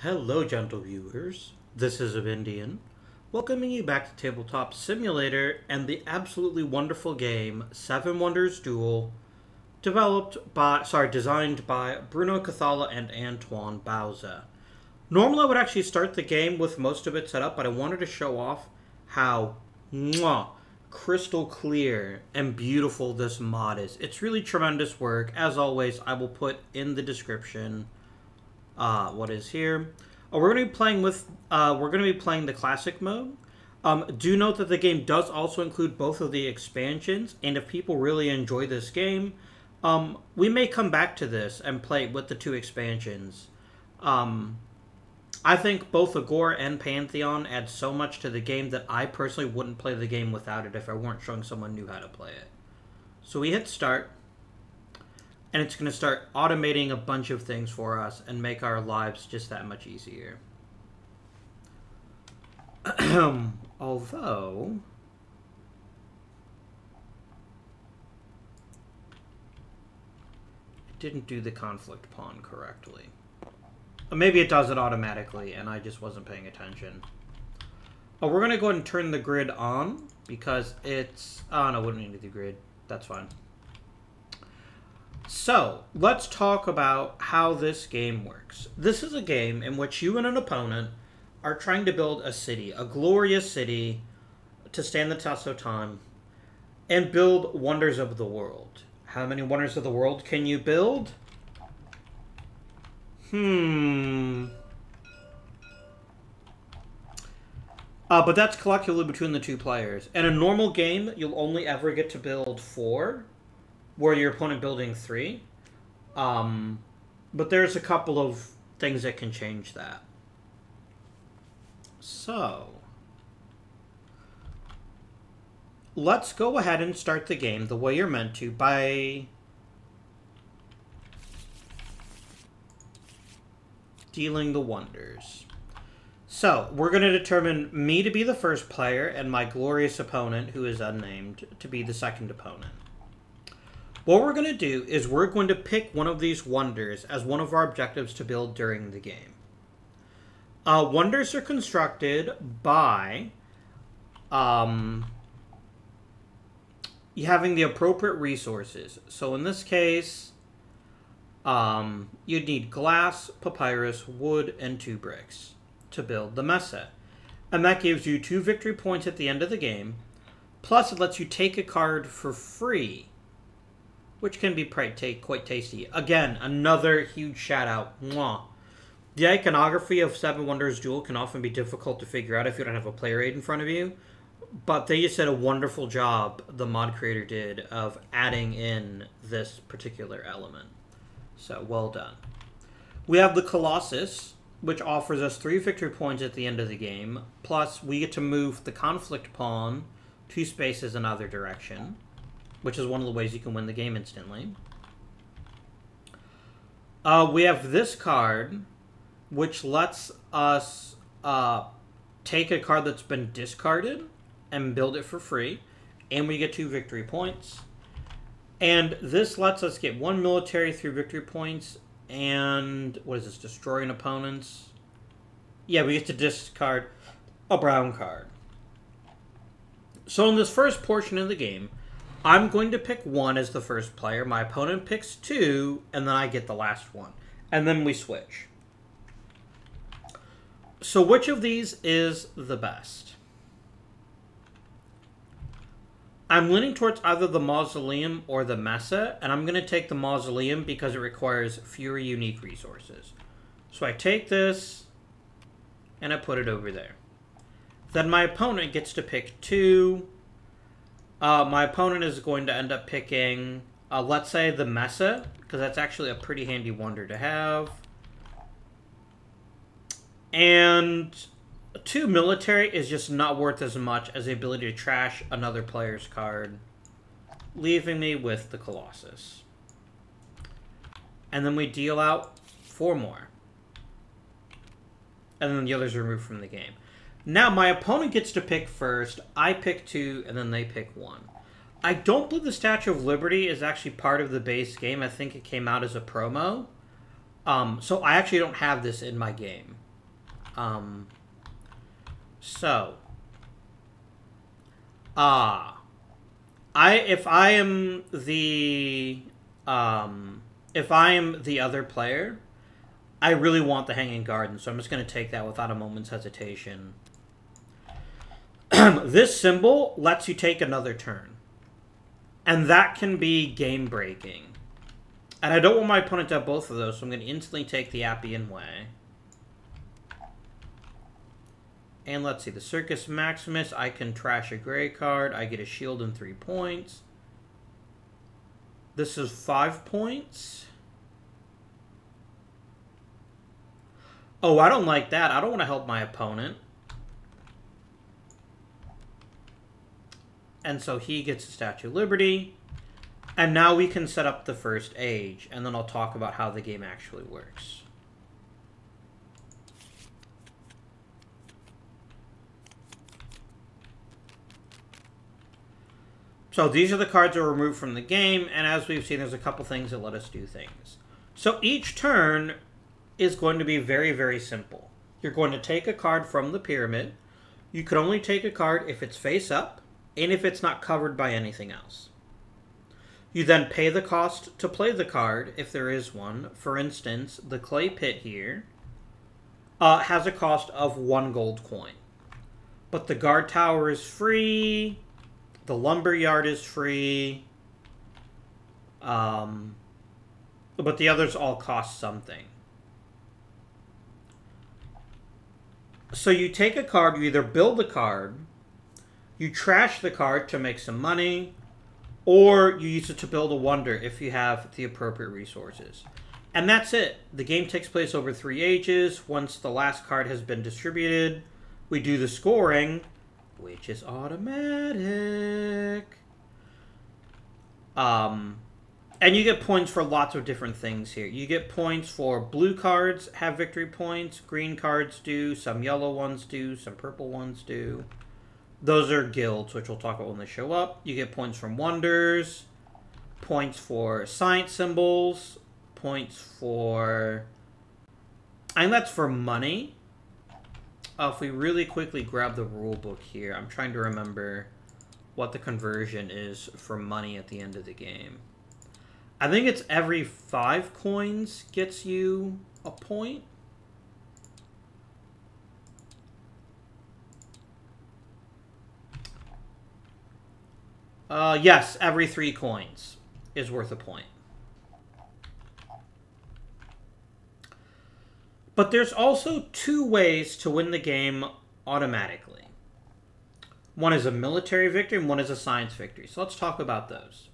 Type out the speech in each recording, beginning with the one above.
Hello, gentle viewers. This is Avindian, welcoming you back to Tabletop Simulator and the absolutely wonderful game Seven Wonders Duel, designed by Bruno Cathala and Antoine Bauza. Normally, I would actually start the game with most of it set up, but I wanted to show off how crystal clear and beautiful this mod is. It's really tremendous work. As always, I will put in the description what is here. We're going to be playing the classic mode. Do note that the game does also include both of the expansions, and if people really enjoy this game, we may come back to this and play with the two expansions. I think both Agora and Pantheon add so much to the game that I personally wouldn't play the game without it if I weren't showing someone new how to play it. So we hit start, and it's going to start automating a bunch of things for us and make our lives just that much easier. Although it didn't do the conflict pawn correctly. Maybe it does it automatically and I just wasn't paying attention. We're going to go ahead and turn the grid on because it's... Oh, no, we don't need the grid. That's fine. So, let's talk about how this game works. This is a game in which you and an opponent are trying to build a city, a glorious city, to stand the test of time, and build wonders of the world. How many wonders of the world can you build? But that's collectively between the two players. In a normal game, you'll only ever get to build 4, where your opponent building 3. But there's a couple of things that can change that. So, let's go ahead and start the game the way you're meant to by dealing the wonders. So, we're going to determine me to be the first player and my glorious opponent, who is unnamed, to be the second opponent. What we're going to do is we're going to pick one of these wonders as one of our objectives to build during the game. Wonders are constructed by having the appropriate resources. So in this case, you'd need glass, papyrus, wood, and 2 bricks to build the mesa. And that gives you 2 victory points at the end of the game. Plus, it lets you take a card for free, which can be quite tasty. Again, another huge shout out. Mwah. The iconography of Seven Wonders Duel can often be difficult to figure out if you don't have a player aid in front of you, but they just did a wonderful job, the mod creator did, of adding in this particular element. So, well done. We have the Colossus, which offers us 3 victory points at the end of the game, plus we get to move the conflict pawn 2 spaces in either direction, which is one of the ways you can win the game instantly. We have this card, which lets us take a card that's been discarded and build it for free, and we get 2 victory points. And this lets us get 1 military, 3 victory points, and what is this, destroying opponents? Yeah, we get to discard a brown card. So in this first portion of the game, I'm going to pick 1 as the first player, my opponent picks 2, and then I get the last one. And then we switch. So which of these is the best? I'm leaning towards either the Mausoleum or the Mesa, and I'm going to take the Mausoleum because it requires fewer unique resources. So I take this, and I put it over there. Then my opponent gets to pick 2. My opponent is going to end up picking, let's say, the Mesa, because that's actually a pretty handy wonder to have. And 2 military is just not worth as much as the ability to trash another player's card, leaving me with the Colossus. And then we deal out 4 more. And then the others are removed from the game. Now, my opponent gets to pick first, I pick 2, and then they pick 1. I don't believe the Statue of Liberty is actually part of the base game. I think it came out as a promo. So I actually don't have this in my game. So, if I am the other player, I really want the Hanging Garden, so I'm just going to take that without a moment's hesitation. This symbol lets you take another turn, and that can be game-breaking. And I don't want my opponent to have both of those, so I'm going to instantly take the Appian Way. And let's see, the Circus Maximus, I can trash a gray card. I get a shield and 3 points. This is 5 points. Oh, I don't like that. I don't want to help my opponent. And so he gets a Statue of Liberty. And now we can set up the first age. And then I'll talk about how the game actually works. So these are the cards that are removed from the game, and as we've seen, there's a couple things that let us do things. So each turn is going to be very, very simple. You're going to take a card from the pyramid. You can only take a card if it's face up, and if it's not covered by anything else. You then pay the cost to play the card, if there is one. For instance, the Clay Pit here has a cost of 1 gold coin. But the Guard Tower is free. The Lumberyard is free, but the others all cost something. So you take a card, you either build a card, you trash the card to make some money, or you use it to build a wonder if you have the appropriate resources. And that's it. The game takes place over 3 ages. Once the last card has been distributed, we do the scoring, which is automatic. And you get points for lots of different things here. You get points for blue cards have victory points. Green cards do. Some yellow ones do. Some purple ones do. Those are guilds, which we'll talk about when they show up. You get points from wonders. Points for science symbols. Points for... I think that's for money. If we really quickly grab the rule book here, I'm trying to remember what the conversion is for money at the end of the game. I think it's every 5 coins gets you a point. Yes, every 3 coins is worth a point. But there's also 2 ways to win the game automatically. One is a military victory and one is a science victory. So let's talk about those.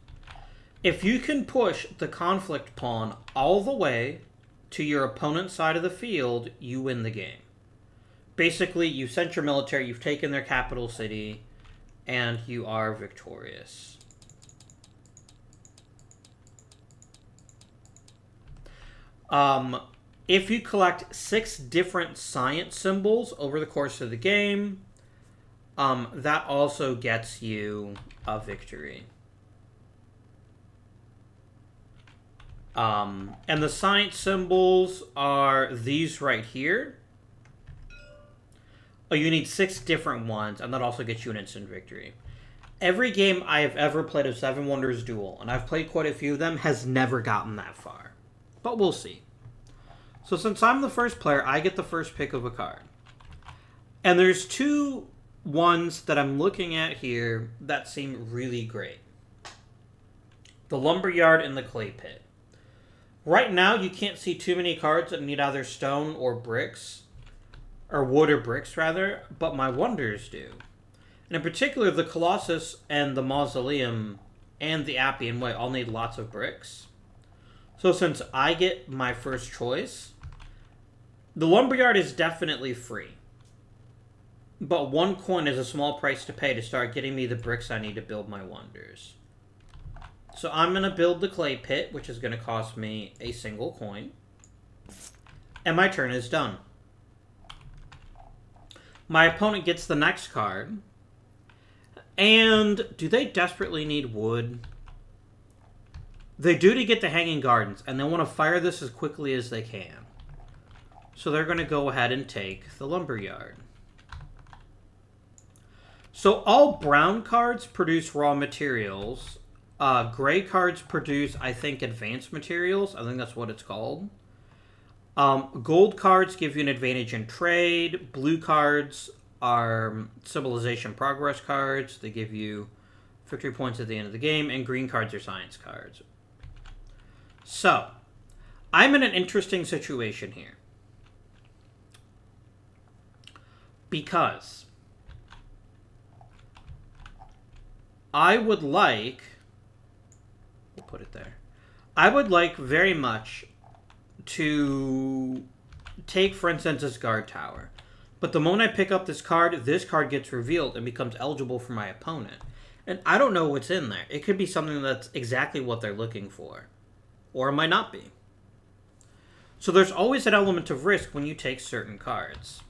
If you can push the conflict pawn all the way to your opponent's side of the field, you win the game. Basically, you've sent your military, you've taken their capital city, and you are victorious. If you collect 6 different science symbols over the course of the game, that also gets you a victory. And the science symbols are these right here. Oh, you need 6 different ones, and that also gets you an instant victory. Every game I have ever played of Seven Wonders Duel, and I've played quite a few of them, has never gotten that far. But we'll see. So since I'm the first player, I get the first pick of a card. And there's 2 ones that I'm looking at here that seem really great. The Lumberyard and the Clay Pit. Right now, you can't see too many cards that need either stone or bricks. Or wood or bricks, rather. But my wonders do. And in particular, the Colossus and the Mausoleum and the Appian Way all need lots of bricks. So since I get my first choice, the Lumberyard is definitely free. But 1 coin is a small price to pay to start getting me the bricks I need to build my wonders. So I'm going to build the Clay Pit, which is going to cost me a single coin. And my turn is done. My opponent gets the next card. And do they desperately need wood? They do to get the Hanging Gardens, and they want to fire this as quickly as they can. So they're going to go ahead and take the lumberyard. So all brown cards produce raw materials. Gray cards produce, I think, advanced materials. I think that's what it's called. Gold cards give you an advantage in trade. Blue cards are civilization progress cards. They give you victory points at the end of the game. And green cards are science cards. So, I'm in an interesting situation here. Because I would like, we'll put it there, I would like very much to take, for instance, this guard tower. But the moment I pick up this card gets revealed and becomes eligible for my opponent. And I don't know what's in there. It could be something that's exactly what they're looking for. Or it might not be. So there's always an element of risk when you take certain cards.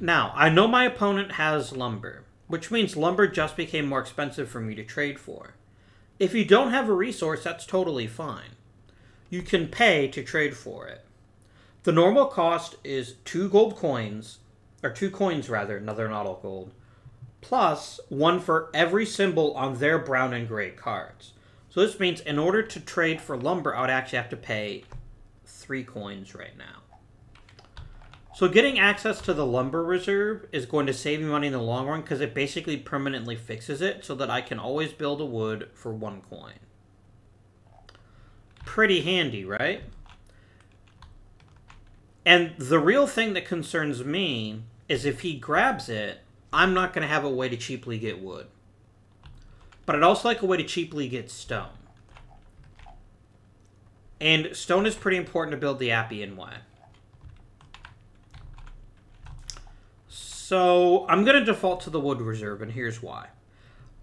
Now, I know my opponent has lumber, which means lumber just became more expensive for me to trade for. If you don't have a resource, that's totally fine. You can pay to trade for it. The normal cost is 2 gold coins, or 2 coins rather, no, they're not all gold, plus 1 for every symbol on their brown and gray cards. So this means in order to trade for lumber, I would actually have to pay 3 coins right now. So getting access to the lumber reserve is going to save me money in the long run because it basically permanently fixes it so that I can always build a wood for 1 coin. Pretty handy, right? And the real thing that concerns me is if he grabs it, I'm not going to have a way to cheaply get wood. But I'd also like a way to cheaply get stone. And stone is pretty important to build the Appian way. So I'm going to default to the wood reserve, and here's why.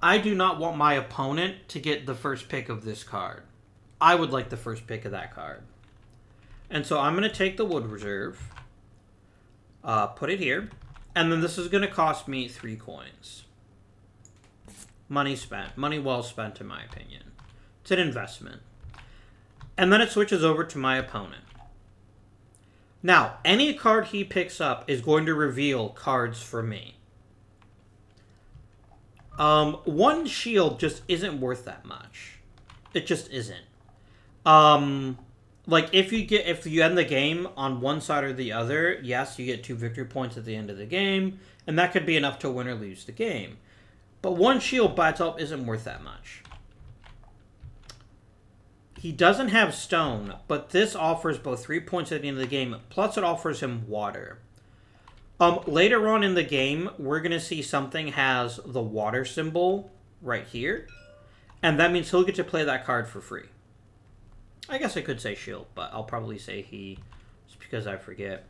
I do not want my opponent to get the first pick of this card. I would like the first pick of that card. And so I'm going to take the wood reserve, put it here, and then this is going to cost me 3 coins. Money spent. Money well spent, in my opinion. It's an investment. And then it switches over to my opponent. Now, any card he picks up is going to reveal cards for me. 1 shield just isn't worth that much. It just isn't. Like, if you end the game on one side or the other, yes, you get 2 victory points at the end of the game, and that could be enough to win or lose the game. But 1 shield by itself isn't worth that much. He doesn't have stone, but this offers both 3 points at the end of the game, plus it offers him water. Later on in the game, we're going to see something has the water symbol right here, and that means he'll get to play that card for free. I guess I could say shield, but I'll probably say he, just because I forget.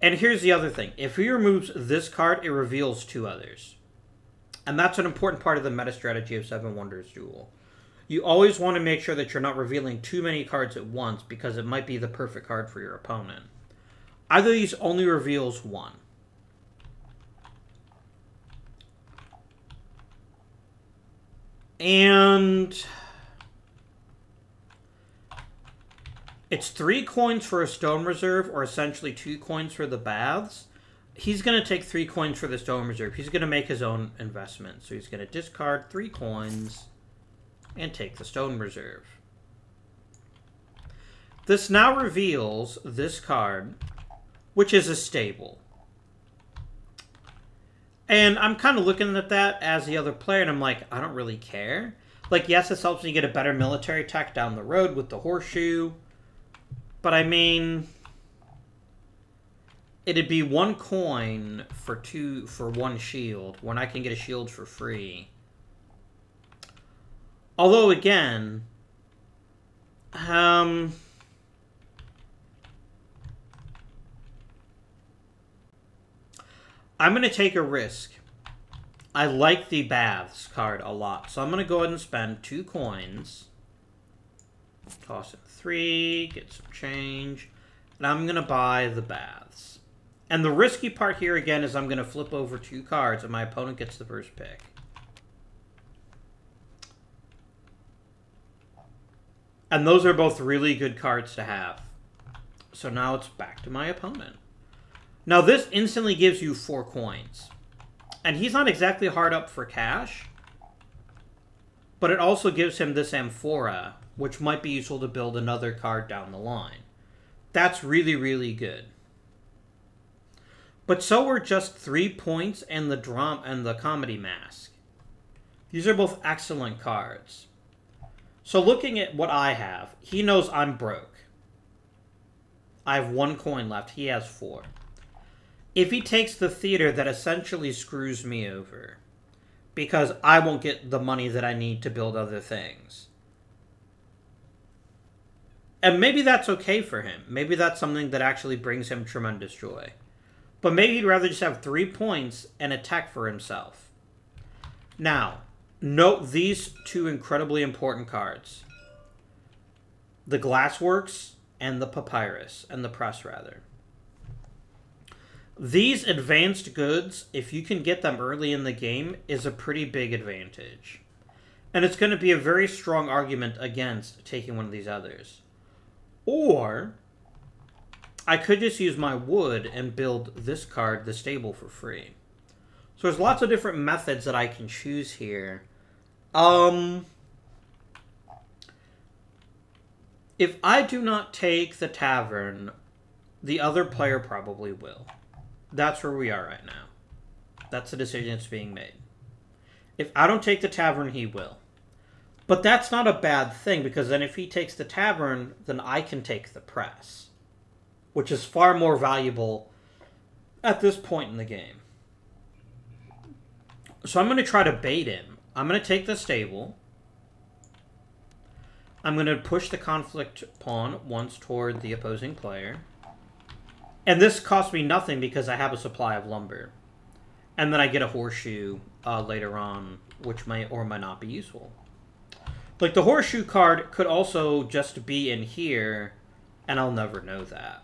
And here's the other thing. If he removes this card, it reveals 2 others. And that's an important part of the meta strategy of Seven Wonders Duel. You always want to make sure that you're not revealing too many cards at once because it might be the perfect card for your opponent. Either of these only reveals 1. And it's 3 coins for a stone reserve, or essentially 2 coins for the baths. He's going to take 3 coins for the stone reserve. He's going to make his own investment. So he's going to discard 3 coins and take the stone reserve. This now reveals this card, which is a stable. And I'm kind of looking at that as the other player, and I'm like, I don't really care. Like, yes, this helps me get a better military tech down the road with the horseshoe. But I mean, it'd be 1 coin for 1 shield, when I can get a shield for free. Although, again, I'm going to take a risk. I like the baths card a lot, so I'm going to go ahead and spend 2 coins. Toss in 3, get some change, and I'm going to buy the baths. And the risky part here, again, is I'm going to flip over 2 cards, and my opponent gets the first pick. And those are both really good cards to have. So now it's back to my opponent. Now this instantly gives you 4 coins. And he's not exactly hard up for cash. But it also gives him this amphora, which might be useful to build another card down the line. That's really, really good. But so are just 3 points and the drama and the comedy mask. These are both excellent cards. So looking at what I have, he knows I'm broke. I have 1 coin left. He has 4. If he takes the theater, that essentially screws me over. Because I won't get the money that I need to build other things. And maybe that's okay for him. Maybe that's something that actually brings him tremendous joy. But maybe he'd rather just have 3 points and attack for himself. Now, note these 2 incredibly important cards. The Glassworks and the Papyrus, and the Press, rather. These advanced goods, if you can get them early in the game, is a pretty big advantage. And it's going to be a very strong argument against taking one of these others. Or, I could just use my wood and build this card, the Stable, for free. So there's lots of different methods that I can choose here. If I do not take the Tavern, the other player probably will. That's where we are right now. That's the decision that's being made. If I don't take the Tavern, he will. But that's not a bad thing, because then if he takes the Tavern, then I can take the Press. Which is far more valuable at this point in the game. So I'm going to try to bait him. I'm going to take the Stable. I'm going to push the Conflict pawn once toward the opposing player. And this costs me nothing because I have a supply of lumber. And then I get a Horseshoe later on, which may or might not be useful. Like, the Horseshoe card could also just be in here, and I'll never know that.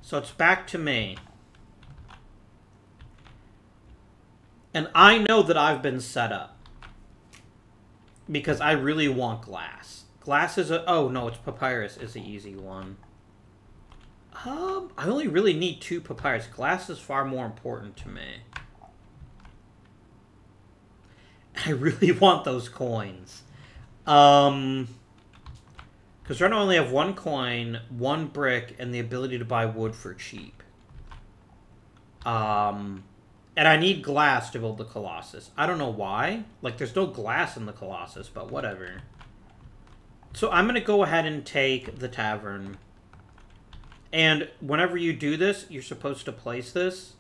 So it's back to me. And I know that I've been set up. Because I really want glass. Glass is a... Oh, no, it's Papyrus is the easy one. I only really need 2 Papyrus. Glass is far more important to me. I really want those coins. Because I only have 1 coin, 1 brick, and the ability to buy wood for cheap. And I need glass to build the Colossus. I don't know why. Like, there's no glass in the Colossus, but whatever. So I'm going to go ahead and take the Tavern. And whenever you do this, you're supposed to place this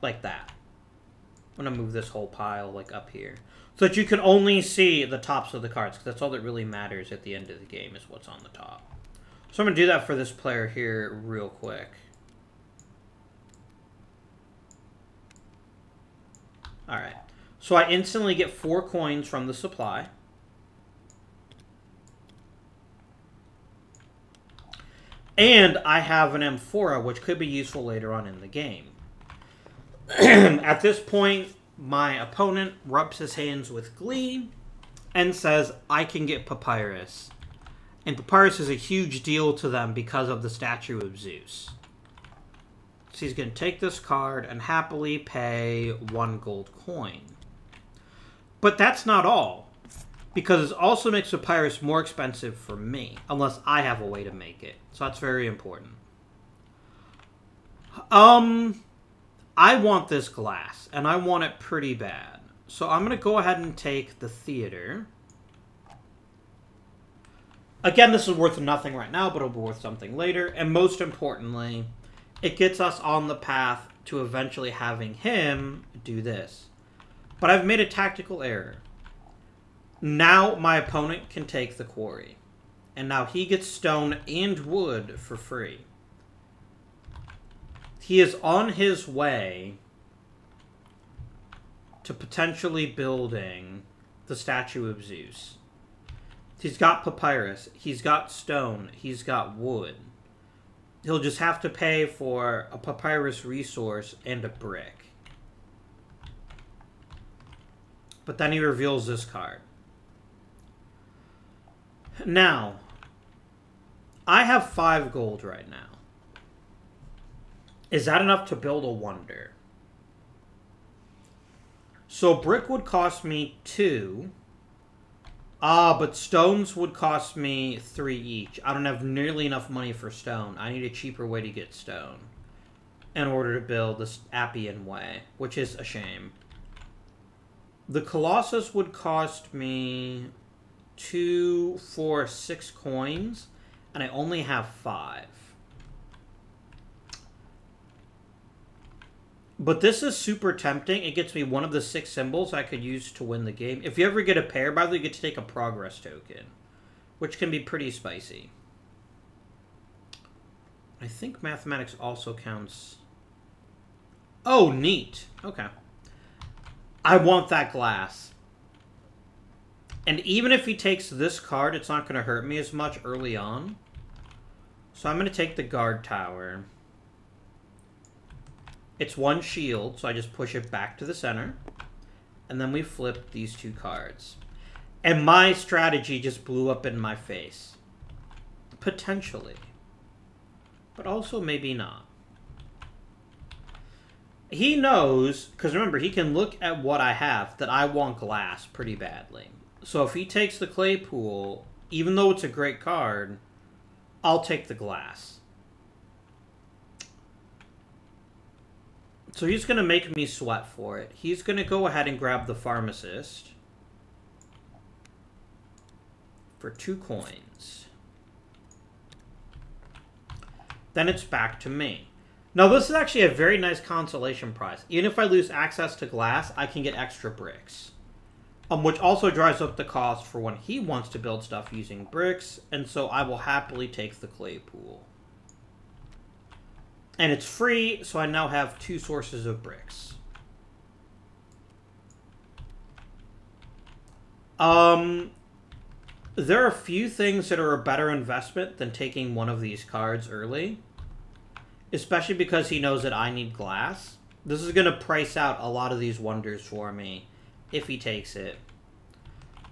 like that. I'm going to move this whole pile, like, up here. So that you can only see the tops of the cards, because that's all that really matters at the end of the game, is what's on the top. So I'm going to do that for this player here real quick. Alright. So I instantly get 4 coins from the supply. And I have an amphora, which could be useful later on in the game. At this point, my opponent rubs his hands with glee and says, I can get Papyrus. And Papyrus is a huge deal to them because of the statue of Zeus. So he's going to take this card and happily pay 1 gold coin. But that's not all. Because it also makes Papyrus more expensive for me, unless I have a way to make it. So that's very important. I want this glass, and I want it pretty bad. So I'm going to go ahead and take the theater. Again, this is worth nothing right now, but it'll be worth something later. And most importantly, it gets us on the path to eventually having him do this. But I've made a tactical error. Now my opponent can take the quarry. And now he gets stone and wood for free. He is on his way to potentially building the statue of Zeus. He's got papyrus, he's got stone, he's got wood. He'll just have to pay for a papyrus resource and a brick. But then he reveals this card. Now, I have 5 gold right now. Is that enough to build a wonder? So brick would cost me 2. But stones would cost me 3 each. I don't have nearly enough money for stone. I need a cheaper way to get stone in order to build this Appian way, which is a shame. The Colossus would cost me 2, 4, 6 coins, and I only have 5. But this is super tempting. It gets me one of the 6 symbols I could use to win the game. If you ever get a pair, by the way, you get to take a progress token, which can be pretty spicy. I think mathematics also counts. Oh, neat. Okay. I want that glass. And even if he takes this card, it's not going to hurt me as much early on. So I'm going to take the guard tower. It's 1 shield, so I just push it back to the center. And then we flip these 2 cards. And my strategy just blew up in my face. Potentially. But also maybe not. He knows, because remember, he can look at what I have, that I want glass pretty badly. So if he takes the Claypool, even though it's a great card, I'll take the glass. So he's going to make me sweat for it. He's going to go ahead and grab the Pharmacist for 2 coins. Then it's back to me. Now this is actually a very nice consolation prize. Even if I lose access to glass, I can get extra bricks. Which also drives up the cost for when he wants to build stuff using bricks. And so I will happily take the Claypool. And it's free, so I now have 2 sources of bricks. There are a few things that are a better investment than taking one of these cards early. Especially because he knows that I need glass. This is going to price out a lot of these wonders for me if he takes it.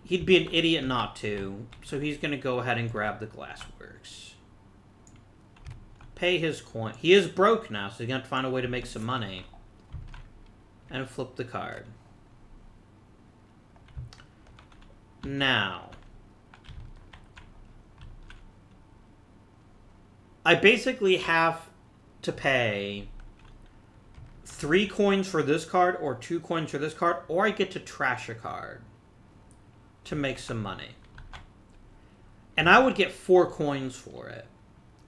He'd be an idiot not to, so he's going to go ahead and grab the Glassworks. Pay his coin. He is broke now, so he's going to have to find a way to make some money. And flip the card. Now. I basically have to pay 3 coins for this card or 2 coins for this card, or I get to trash a card to make some money. And I would get 4 coins for it.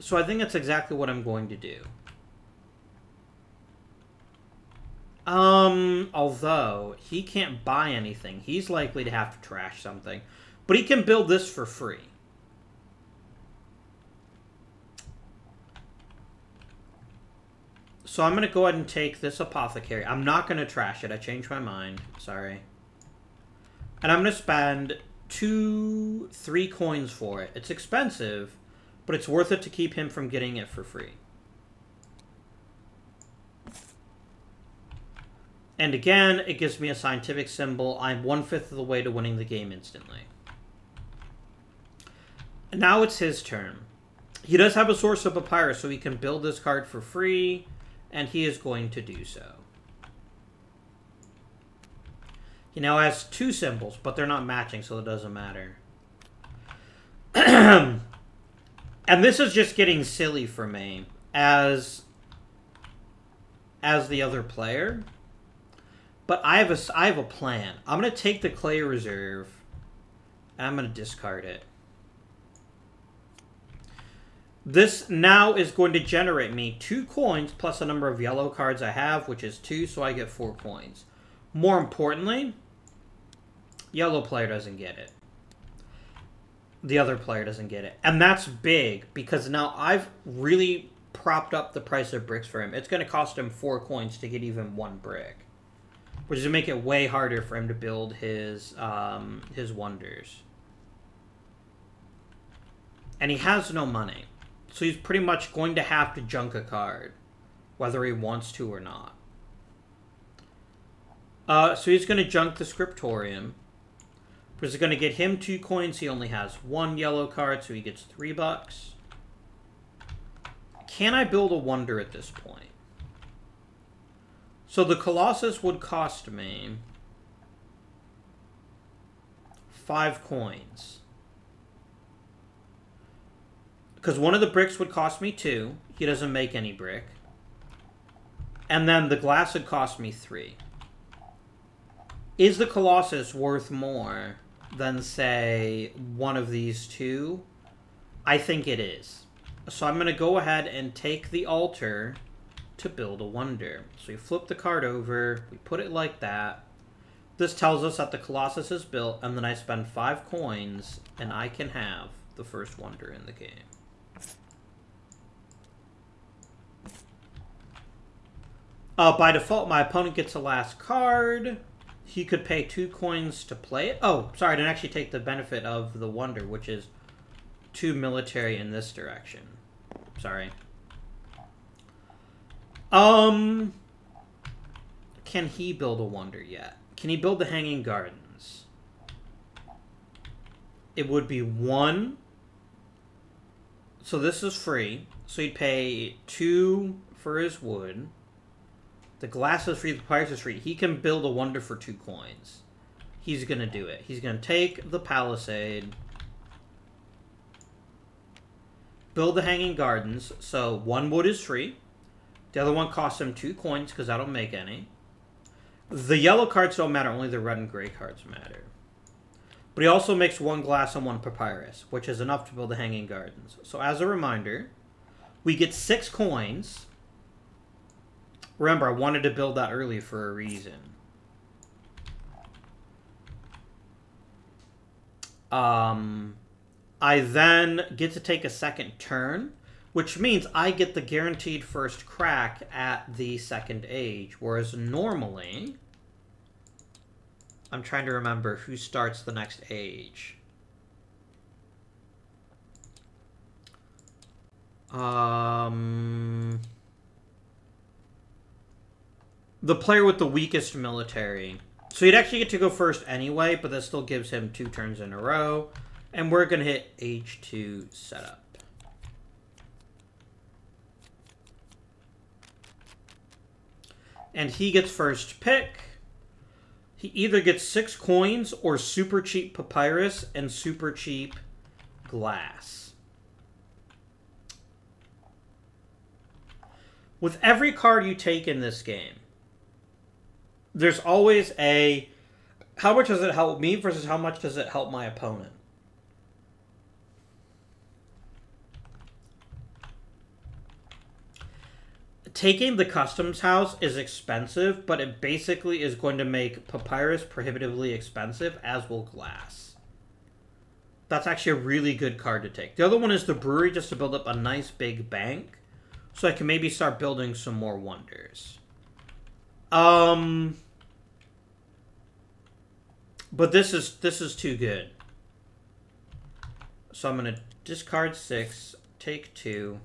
So I think that's exactly what I'm going to do. Although, he can't buy anything. He's likely to have to trash something. But he can build this for free. So I'm going to go ahead and take this Apothecary. I'm not going to trash it. I changed my mind. Sorry. And I'm going to spend 2, 3 coins for it. It's expensive, but it's worth it to keep him from getting it for free. And again, it gives me a scientific symbol. I'm 1/5 of the way to winning the game instantly. And now it's his turn. He does have a source of papyrus, so he can build this card for free, and he is going to do so. He now has 2 symbols, but they're not matching, so it doesn't matter. And this is just getting silly for me as the other player. But I have a plan. I'm going to take the clay reserve, and I'm going to discard it. This now is going to generate me 2 coins plus a number of yellow cards I have, which is 2, so I get 4 coins. More importantly, yellow player doesn't get it. The other player doesn't get it. And that's big, because now I've really propped up the price of bricks for him. It's going to cost him 4 coins to get even 1 brick. Which is going to make it way harder for him to build his wonders. And he has no money. So he's pretty much going to have to junk a card, whether he wants to or not. So he's going to junk the Scriptorium. Which is going to get him 2 coins. He only has 1 yellow card, so he gets $3. Can I build a wonder at this point? So the Colossus would cost me 5 coins. Because one of the bricks would cost me 2. He doesn't make any brick. And then the glass would cost me 3. Is the Colossus worth more than, say, one of these two? I think it is. So I'm going to go ahead and take the altar to build a wonder. So we flip the card over, we put it like that. This tells us that the Colossus is built, and then I spend 5 coins, and I can have the first wonder in the game. By default, my opponent gets the last card. He could pay 2 coins to play it. Oh, sorry, I didn't actually take the benefit of the wonder, which is 2 military in this direction. Sorry. Can he build a wonder yet? Can he build the Hanging Gardens? It would be 1. So this is free. So he'd pay 2 for his wood. The glass is free, the papyrus is free. He can build a wonder for 2 coins. He's going to do it. He's going to take the palisade. Build the Hanging Gardens. So 1 wood is free. The other one costs him 2 coins because I don't make any. The yellow cards don't matter, only the red and gray cards matter. But he also makes 1 glass and 1 papyrus, which is enough to build the Hanging Gardens. So as a reminder, we get 6 coins. Remember, I wanted to build that early for a reason. I then get to take a second turn, which means I get the guaranteed first crack at the second age, whereas normally, I'm trying to remember who starts the next age. The player with the weakest military. So he'd actually get to go first anyway, but that still gives him 2 turns in a row. And we're going to hit age 2 setup. And he gets first pick. He either gets 6 coins or super cheap papyrus and super cheap glass. With every card you take in this game, there's always a, how much does it help me versus how much does it help my opponent? Taking the customs house is expensive, but it basically is going to make papyrus prohibitively expensive, as will glass. That's actually a really good card to take. The other one is the brewery, just to build up a nice big bank, so I can maybe start building some more wonders. But this is too good. So I'm going to discard 6, take 2,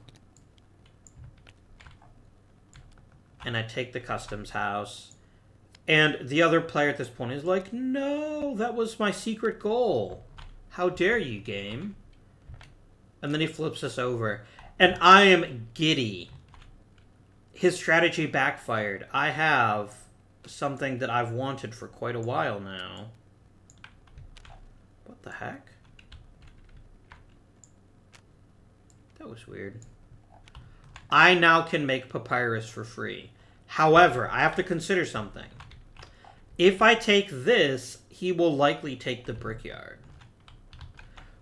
and I take the customs house. And the other player at this point is like, no, that was my secret goal. How dare you, game? And then he flips us over. And I am giddy. His strategy backfired. I have something that I've wanted for quite a while now. What the heck? That was weird. I now can make papyrus for free. However, I have to consider something. If I take this, he will likely take the brickyard,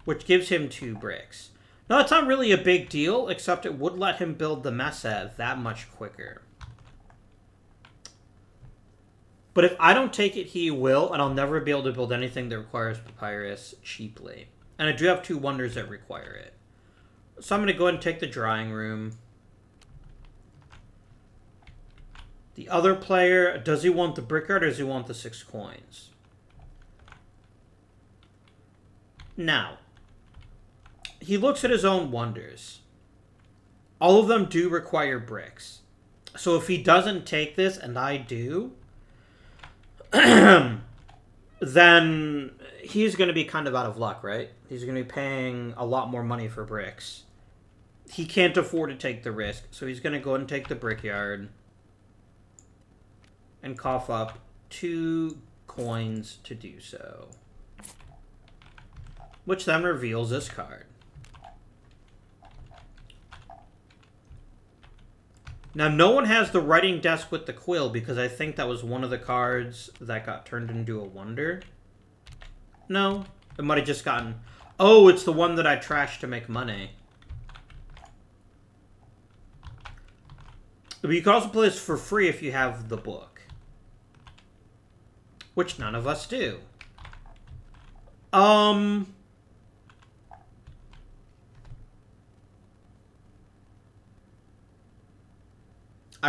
which gives him 2 bricks. Now, that's not really a big deal, except it would let him build the mesa that much quicker. But if I don't take it, he will, and I'll never be able to build anything that requires papyrus cheaply. And I do have 2 wonders that require it. So I'm going to go ahead and take the drying room. The other player, does he want the brickyard or does he want the 6 coins? Now, he looks at his own wonders. All of them do require bricks. So if he doesn't take this, and I do, then he's going to be kind of out of luck, right? He's going to be paying a lot more money for bricks he can't afford to take the risk. So he's going to go and take the Brickyard. And cough up 2 coins to do so. Which then reveals this card. Now, no one has the writing desk with the quill because I think that was one of the cards that got turned into a wonder. No, it might have just gotten... Oh, it's the one that I trashed to make money. But you can also play this for free if you have the book. Which none of us do. I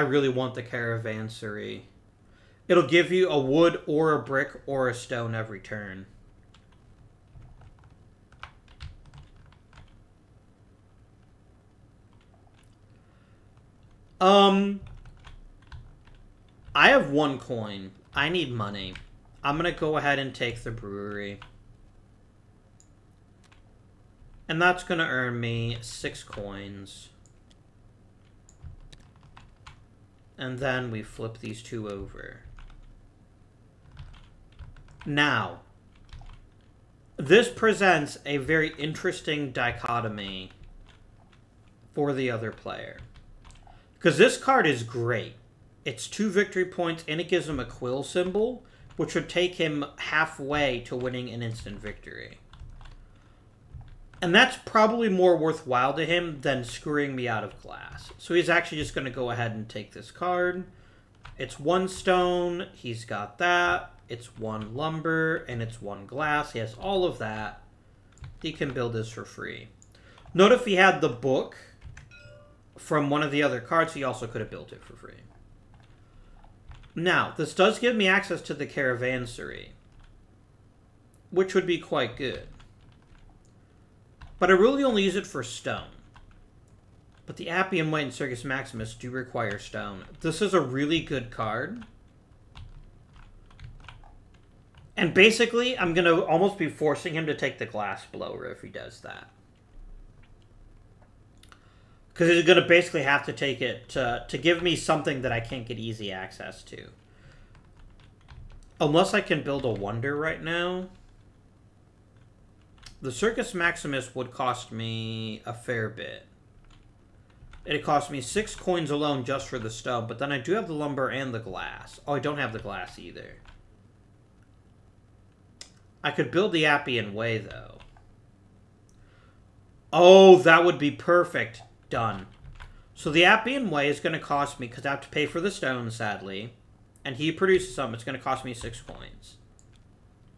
really want the Caravansary. It'll give you a wood or a brick or a stone every turn. I have 1 coin. I need money. I'm going to go ahead and take the brewery. And that's going to earn me 6 coins. And then we flip these 2 over. Now, this presents a very interesting dichotomy for the other player. Because this card is great. It's 2 victory points and it gives him a quill symbol, which would take him halfway to winning an instant victory. And that's probably more worthwhile to him than screwing me out of glass. So he's actually just going to go ahead and take this card. It's 1 stone. He's got that. It's 1 lumber. And it's 1 glass. He has all of that. He can build this for free. Note if he had the book from one of the other cards, he also could have built it for free. Now, this does give me access to the Caravansary, which would be quite good. But I really only use it for stone. But the Appian White and Circus Maximus do require stone. This is a really good card. And basically, I'm going to almost be forcing him to take the glass blower if he does that. Because he's going to basically have to take it to give me something that I can't get easy access to. Unless I can build a wonder right now. The Circus Maximus would cost me a fair bit. It'd cost me 6 coins alone just for the stone, but then I do have the lumber and the glass. Oh, I don't have the glass either. I could build the Appian Way, though. Oh, that would be perfect. Done. So the Appian Way is going to cost me, because I have to pay for the stone, sadly. And he produces some. It's going to cost me 6 coins.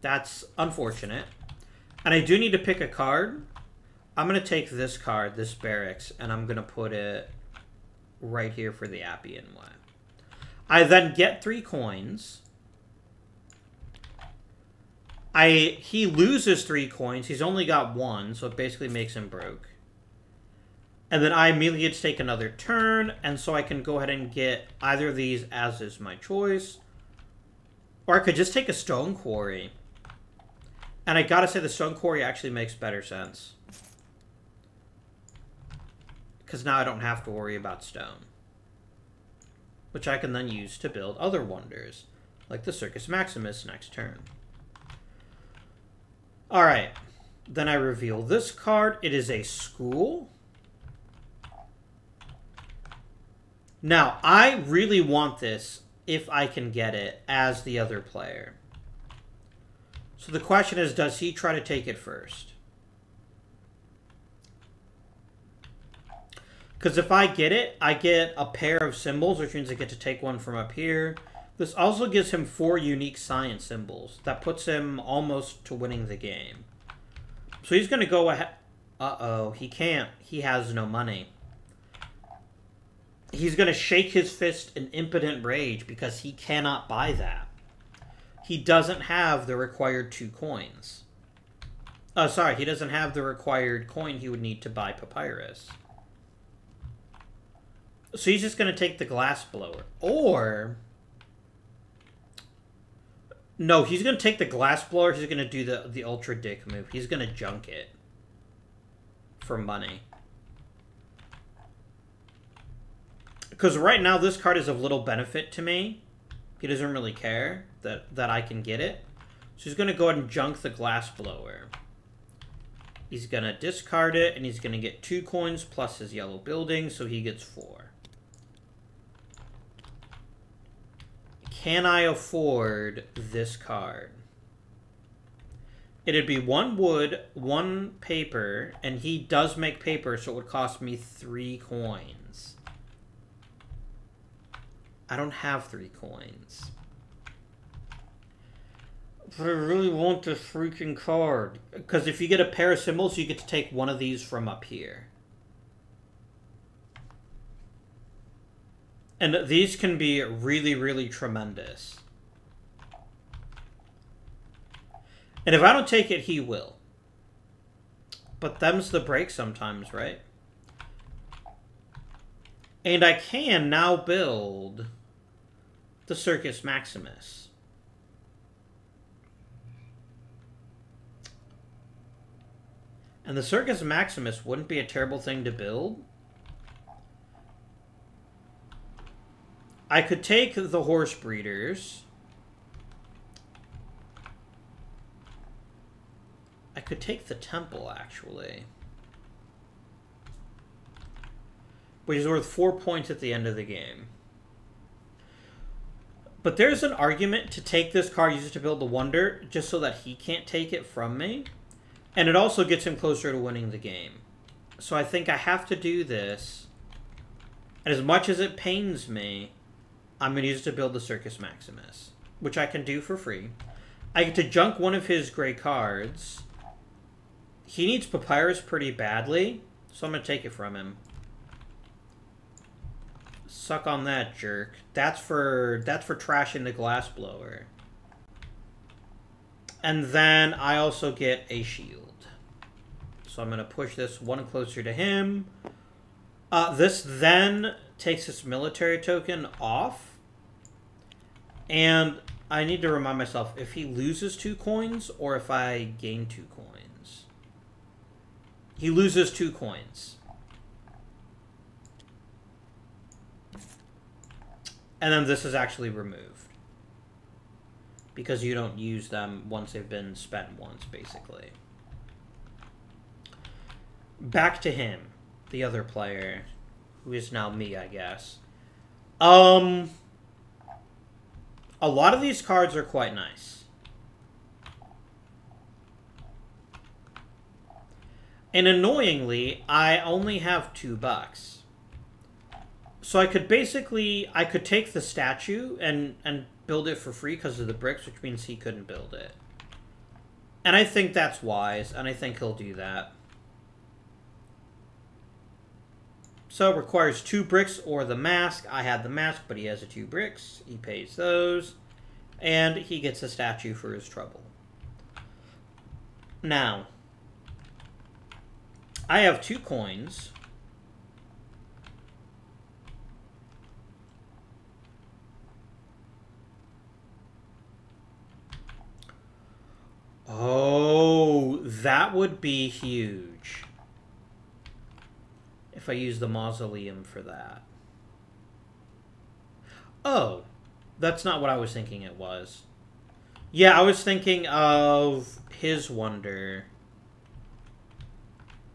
That's unfortunate. And I do need to pick a card. I'm going to take this card, this Barracks, and I'm going to put it right here for the Appian Way. I then get 3 coins. He loses 3 coins. He's only got 1, so it basically makes him broke. And then I immediately get to take another turn, and so I can go ahead and get either of these as is my choice. Or I could just take a Stone Quarry. And I gotta say the Stone Quarry actually makes better sense. Because now I don't have to worry about stone. Which I can then use to build other wonders, like the Circus Maximus next turn. Alright, then I reveal this card. It is a school. Now, I really want this, if I can get it, as the other player. So the question is, does he try to take it first? Because if I get it, I get a pair of symbols, which means I get to take one from up here. This also gives him 4 unique science symbols. That puts him almost to winning the game. So he's going to go ahead. Uh-oh, he can't. He has no money. He's going to shake his fist in impotent rage because he cannot buy that. He doesn't have the required 2 coins. Oh, sorry, he doesn't have the required coin he would need to buy Papyrus. So he's just going to take the glass blower. Or... no, he's going to take the glass blower. He's going to do the ultra dick move. He's going to junk it. For money. Because right now this card is of little benefit to me. He doesn't really care that I can get it. So he's going to go ahead and junk the glass blower. He's going to discard it, and he's going to get 2 coins plus his yellow building, so he gets 4. Can I afford this card? It'd be 1 wood, 1 paper, and he does make paper, so it would cost me 3 coins. I don't have 3 coins. But I really want this freaking card. Because if you get a pair of symbols, you get to take one of these from up here. And these can be really, really tremendous. And if I don't take it, he will. But them's the break sometimes, right? And I can now build the Circus Maximus. And the Circus Maximus wouldn't be a terrible thing to build. I could take the horse breeders. I could take the temple, actually. Which is worth 4 points at the end of the game. But there's an argument to take this card, use it to build the wonder, just so that he can't take it from me. And it also gets him closer to winning the game. So I think I have to do this. And as much as it pains me, I'm going to use it to build the Circus Maximus, which I can do for free. I get to junk one of his gray cards. He needs Papyrus pretty badly, so I'm going to take it from him. Suck on that, jerk. That's for trashing the glass blower. And then I also get a shield. So I'm going to push this one closer to him. This then takes this military token off. And I need to remind myself if he loses 2 coins or if I gain 2 coins. He loses 2 coins. And then this is actually removed. Because you don't use them once they've been spent once, basically. Back to him. The other player. Who is now me, I guess. A lot of these cards are quite nice. And annoyingly, I only have $2. So I could take the statue and build it for free because of the bricks, which means he couldn't build it. And I think that's wise, and I think he'll do that. So it requires 2 bricks or the mask. I had the mask, but he has 2 bricks. He pays those. And he gets a statue for his trouble. Now, I have 2 coins. Oh, that would be huge. If I use the mausoleum for that. Oh, that's not what I was thinking it was. Yeah, I was thinking of his wonder.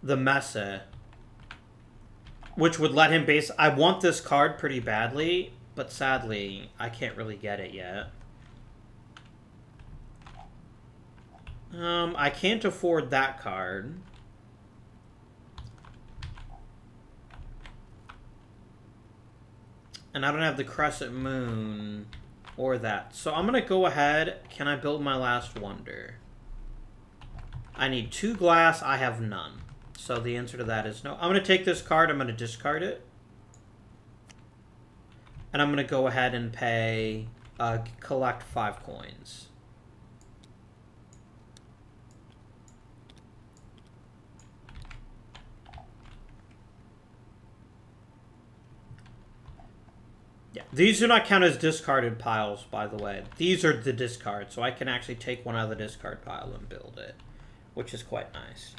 The Mesa. Which would let him base... I want this card pretty badly, but sadly, I can't really get it yet. I can't afford that card. And I don't have the Crescent Moon or that. So I'm going to go ahead. Can I build my last wonder? I need 2 glass. I have none. So the answer to that is no. I'm going to take this card. I'm going to discard it. And I'm going to go ahead and pay, collect 5 coins. Yeah, these do not count as discarded piles, by the way. These are the discards, so I can actually take one out of the discard pile and build it, which is quite nice.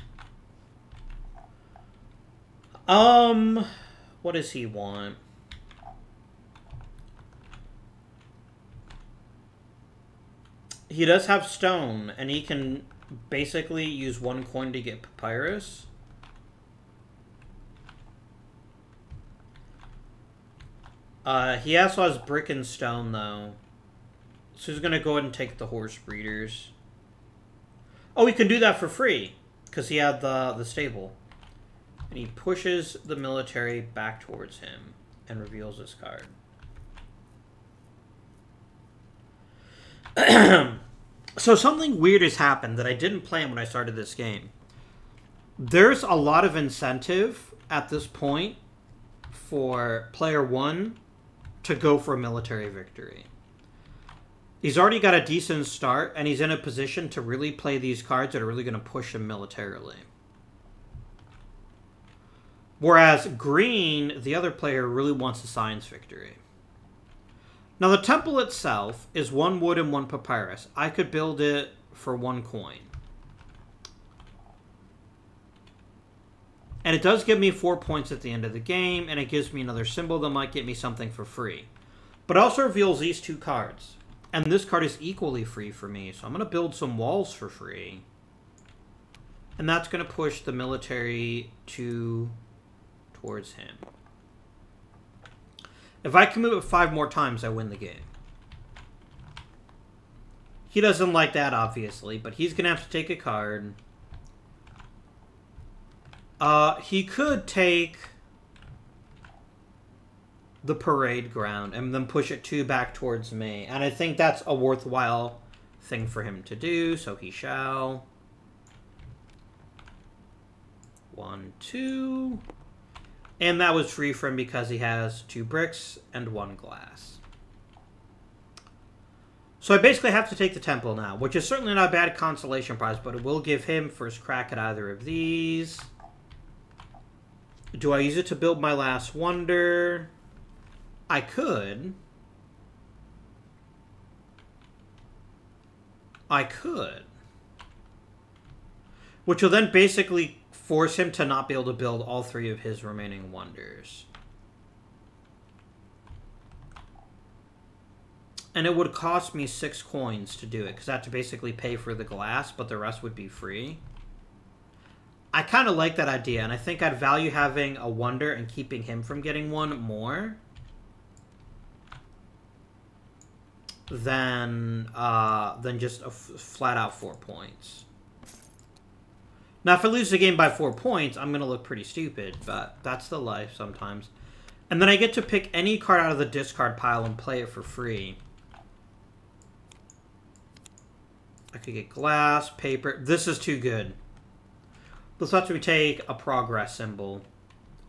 What does he want? He does have stone, and he can basically use 1 coin to get papyrus. He also has brick and stone, though. So he's going to go ahead and take the horse breeders. Oh, he can do that for free, because he had the stable. And he pushes the military back towards him and reveals this card. So something weird has happened that I didn't plan when I started this game. There's a lot of incentive at this point for player 1 to go for a military victory. He's already got a decent start, and he's in a position to really play these cards that are really going to push him militarily. Whereas green, the other player, really wants a science victory. Now, the temple itself is 1 wood and 1 papyrus. I could build it for 1 coin. And it does give me 4 points at the end of the game, and it gives me another symbol that might get me something for free. But it also reveals these 2 cards. And this card is equally free for me, so I'm going to build some walls for free. And that's going to push the military towards him. If I can move it 5 more times, I win the game. He doesn't like that, obviously, but he's going to have to take a card. He could take the parade ground and then push it 2 back towards me. And I think that's a worthwhile thing for him to do, so he shall. 1, 2... And that was free for him because he has 2 bricks and 1 glass. So I basically have to take the temple now, which is certainly not a bad consolation prize, but it will give him first crack at either of these. Do I use it to build my last wonder? I could. Which will then basically force him to not be able to build all 3 of his remaining wonders. And it would cost me 6 coins to do it, because I have to basically pay for the glass, but the rest would be free. I kind of like that idea, and I think I'd value having a wonder and keeping him from getting one more than just a flat-out 4 points. Now, if I lose the game by 4 points, I'm going to look pretty stupid, but that's the life sometimes. And then I get to pick any card out of the discard pile and play it for free. I could get glass, paper. This is too good. This lets me take a progress symbol.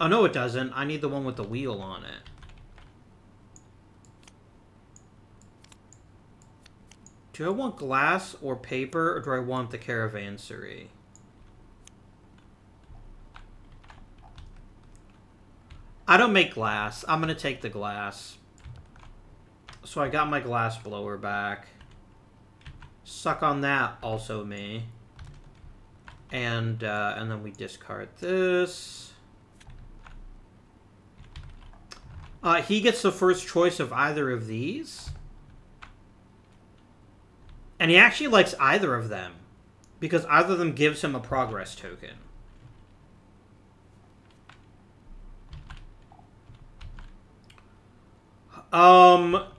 Oh, no, it doesn't. I need the one with the wheel on it. Do I want glass or paper, or do I want the caravansary? I don't make glass. I'm going to take the glass. So I got my glass blower back. Suck on that, also me. And then we discard this. He gets the first choice of either of these. And he actually likes either of them, because either of them gives him a progress token.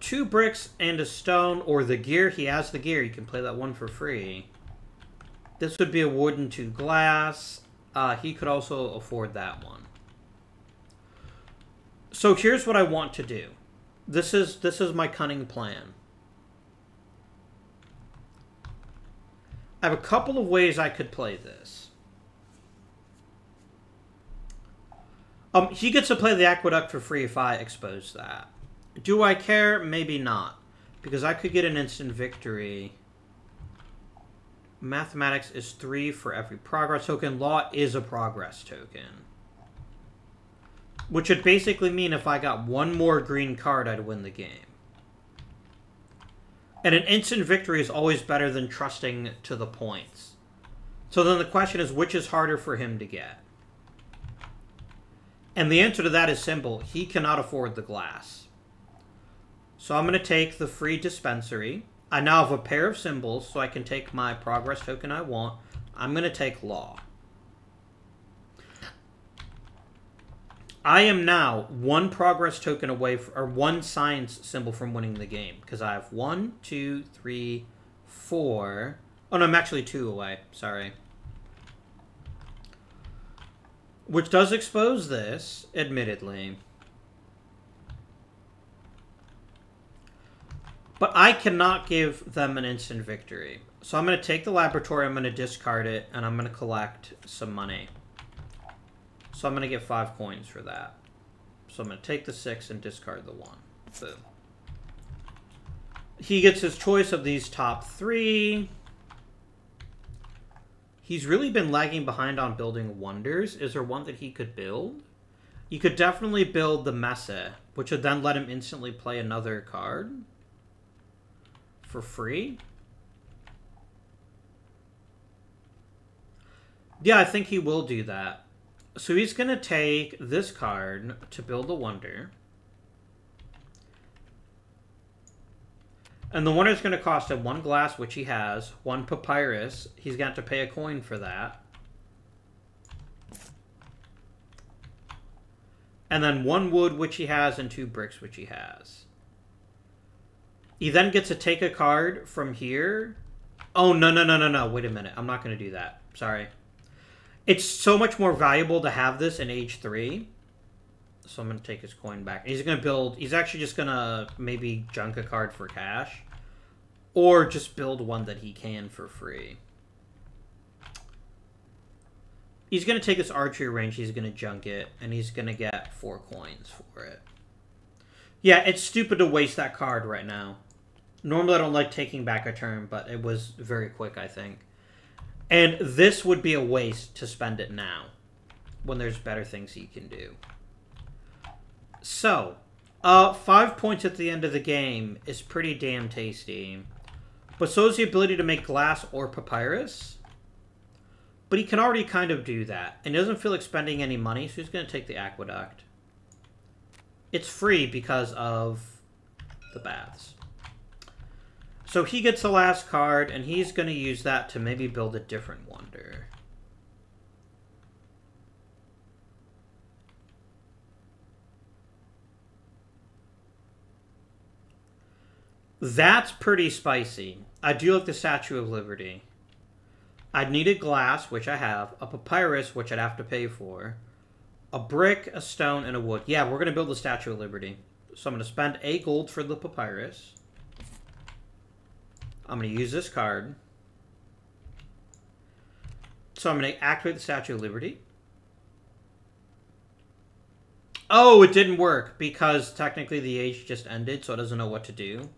Two bricks and a stone, or the gear. He has the gear. You can play that one for free. This would be a wood and 2 glass. He could also afford that one. So here's what I want to do. This is my cunning plan. I have a couple of ways I could play this. He gets to play the Aqueduct for free if I expose that. Do I care? Maybe not. Because I could get an instant victory. Mathematics is 3 for every progress token. Law is a progress token. Which would basically mean if I got one more green card, I'd win the game. And an instant victory is always better than trusting to the points. So then the question is, which is harder for him to get? And the answer to that is simple. He cannot afford the glass. So I'm going to take the free dispensary, I now have a pair of symbols, so I can take my progress token I want. I'm going to take law. I am now one progress token away, or one science symbol from winning the game. Because I have 1, 2, 3, 4. Oh, no, I'm actually 2 away. Sorry. Which does expose this, admittedly. But I cannot give them an instant victory. So I'm going to take the laboratory, I'm going to discard it, and I'm going to collect some money. So I'm going to get 5 coins for that. So I'm going to take the 6 and discard the 1. Boom. He gets his choice of these top 3. He's really been lagging behind on building wonders. Is there one that he could build? You could definitely build the Messe, which would then let him instantly play another card for free. Yeah, I think he will do that. So he's going to take this card to build a wonder. And the wonder is going to cost him 1 glass, which he has, 1 papyrus. He's got to pay a coin for that. And then 1 wood, which he has, and 2 bricks, which he has. He then gets to take a card from here. Oh, no. Wait a minute. I'm not going to do that. Sorry. It's so much more valuable to have this in age 3. So I'm going to take his coin back. He's going to build... He's actually just going to maybe junk a card for cash. Or just build one that he can for free. He's going to take his archery range. He's going to junk it. And he's going to get 4 coins for it. Yeah, it's stupid to waste that card right now. Normally I don't like taking back a turn, but it was very quick, I think. And this would be a waste to spend it now, when there's better things he can do. So, 5 points at the end of the game is pretty damn tasty. But so is the ability to make glass or papyrus. But he can already kind of do that. And he doesn't feel like spending any money, so he's going to take the Aqueduct. It's free because of the baths. So he gets the last card, and he's going to use that to maybe build a different wonder. That's pretty spicy. I do like the Statue of Liberty. I'd need a glass, which I have, a papyrus, which I'd have to pay for, a brick, a stone, and a wood. Yeah, we're going to build the Statue of Liberty. So I'm going to spend 8 gold for the papyrus. I'm going to use this card. So I'm going to activate the Statue of Liberty. Oh, it didn't work because technically the age just ended, so it doesn't know what to do.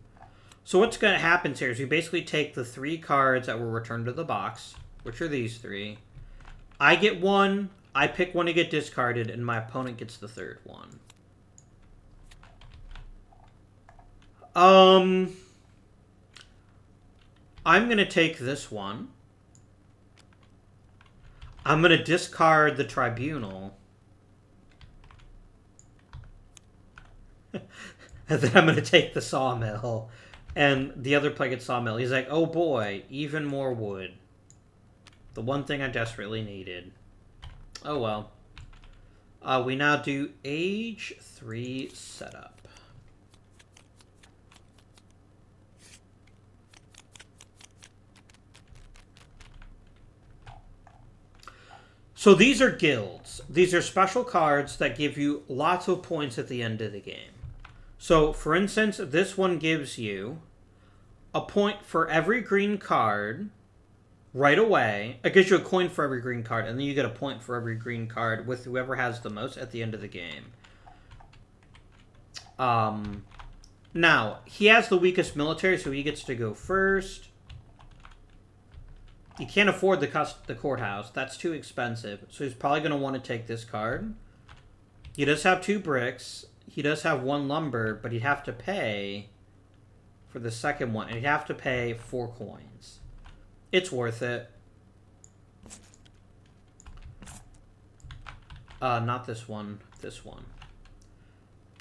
So what's going to happen here is we basically take the 3 cards that were returned to the box, which are these 3. I get 1, I pick 1 to get discarded, and my opponent gets the 3rd one. I'm going to take this one. I'm going to discard the Tribunal. And then I'm going to take the Sawmill. And the other player gets Sawmill. He's like, oh boy, even more wood. The one thing I desperately needed. Oh well. We now do age 3 setup. So these are guilds. These are special cards that give you lots of points at the end of the game. So, for instance, this one gives you a point for every green card right away. It gives you a coin for every green card, and then you get a point for every green card with whoever has the most at the end of the game. Now, he has the weakest military, so he gets to go first. He can't afford the courthouse. That's too expensive. So he's probably going to want to take this card. He does have 2 bricks. He does have 1 lumber, but he'd have to pay for the second one. And he'd have to pay 4 coins. It's worth it. Not this one. This one.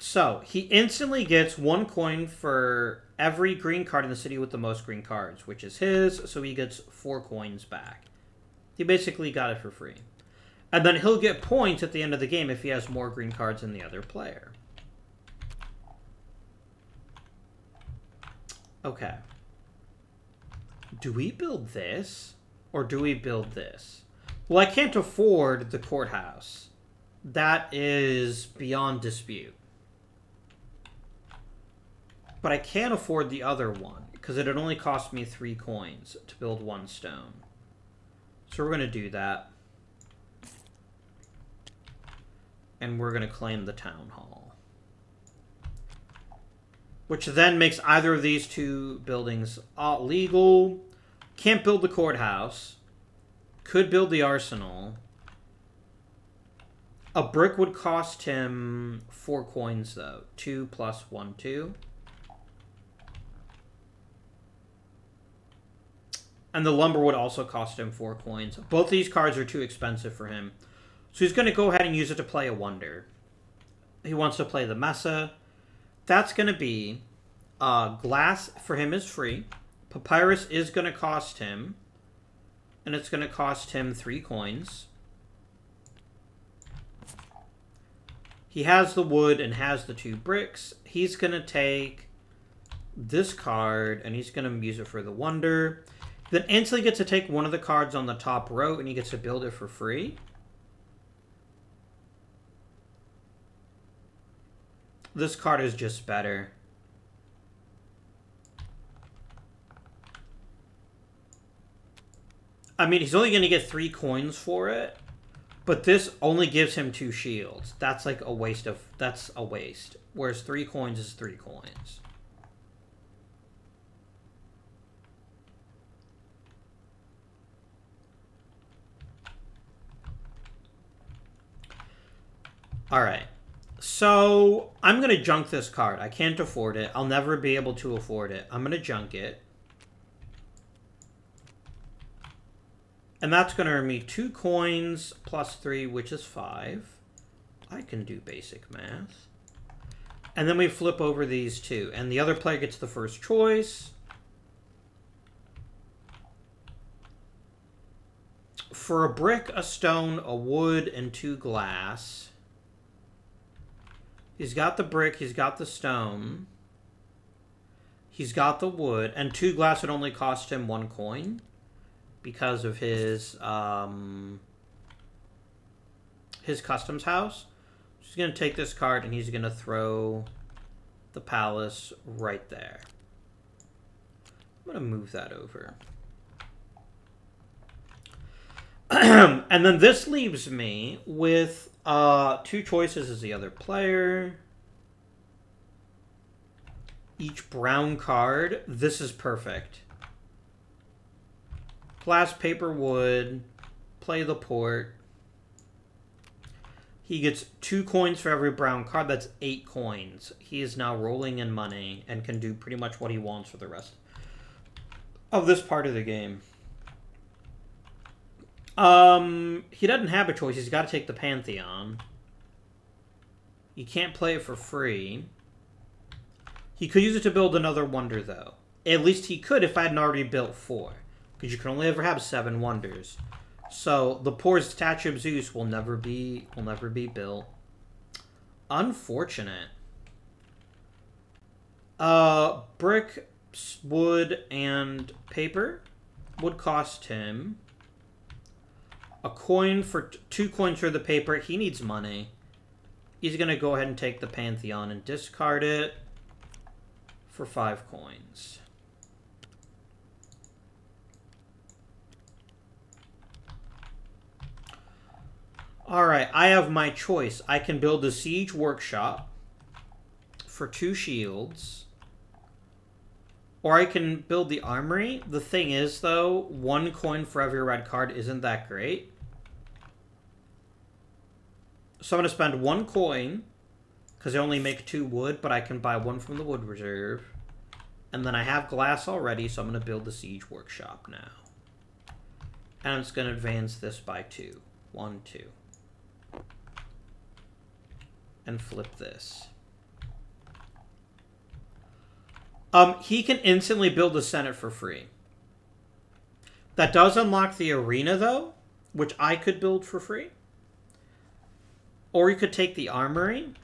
So, he instantly gets 1 coin for every green card in the city with the most green cards, which is his, so he gets 4 coins back. He basically got it for free. And then he'll get points at the end of the game if he has more green cards than the other player. Okay. Do we build this? Or do we build this? Well, I can't afford the courthouse. That is beyond dispute. But I can't afford the other one, because it would only cost me 3 coins to build 1 stone. So we're going to do that. And we're going to claim the town hall. Which then makes either of these 2 buildings legal. Can't build the courthouse. Could build the arsenal. A brick would cost him 4 coins, though. 2 plus 1, 2. And the lumber would also cost him 4 coins. Both these cards are too expensive for him. So he's going to go ahead and use it to play a wonder. He wants to play the Mesa. That's going to be... glass for him is free. Papyrus is going to cost him. And it's going to cost him 3 coins. He has the wood and has the 2 bricks. He's going to take this card and he's going to use it for the wonder. Then instantly gets to take one of the cards on the top row and he gets to build it for free. This card is just better. I mean, he's only going to get 3 coins for it. But this only gives him 2 shields. That's like a waste of... That's a waste. Whereas 3 coins is 3 coins. Alright. So, I'm going to junk this card. I can't afford it. I'll never be able to afford it. I'm going to junk it. And that's going to earn me 2 coins plus 3, which is 5. I can do basic math. And then we flip over these 2. And the other player gets the first choice. For a brick, a stone, a wood, and 2 glass. He's got the brick, he's got the stone. He's got the wood. And 2 glass would only cost him 1 coin. Because of his customs house. So he's going to take this card and he's going to throw the palace right there. I'm going to move that over. And then this leaves me with 2 choices as the other player. Each brown card. This is perfect. Glass, paper, wood. Play the port. He gets 2 coins for every brown card. That's 8 coins. He is now rolling in money and can do pretty much what he wants for the rest of this part of the game. He doesn't have a choice. He's got to take the Pantheon. He can't play it for free. He could use it to build another wonder, though. At least he could if I hadn't already built 4. Because you can only ever have 7 wonders. So the poor statue of Zeus will never be built. Unfortunate. Brick, wood, and paper would cost him a coin for 2 coins for the paper. He needs money. He's going to go ahead and take the Pantheon and discard it for 5 coins. Alright, I have my choice. I can build a siege workshop for 2 shields. Or I can build the armory. The thing is, though, 1 coin for every red card isn't that great. So I'm going to spend 1 coin, because I only make 2 wood, but I can buy 1 from the wood reserve. And then I have glass already, so I'm going to build the siege workshop now. And I'm just going to advance this by 2. 1, 2. And flip this. He can instantly build the Senate for free. That does unlock the arena, though, which I could build for free. Or you could take the armory,